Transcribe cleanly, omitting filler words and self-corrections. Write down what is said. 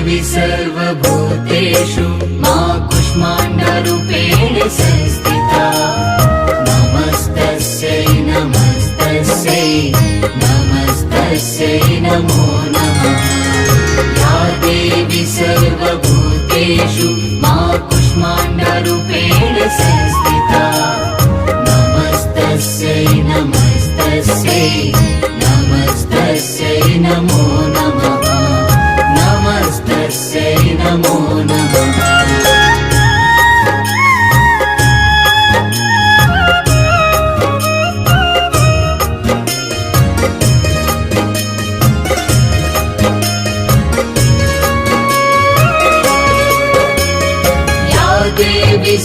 देवी सर्वभूतेषु मा कूष्माण्डरूपेण संस्थिता नमस्तस्यै नमस्तस्यै नमस्तस्यै नमो नमः या देवी सर्वभूतेषु मा कूष्माण्डरूपेण संस्थिता नमस्तस्यै नमस्तस्यै नमस्तस्यै नमो नमः नमस्तस्यै नमो नमः देवी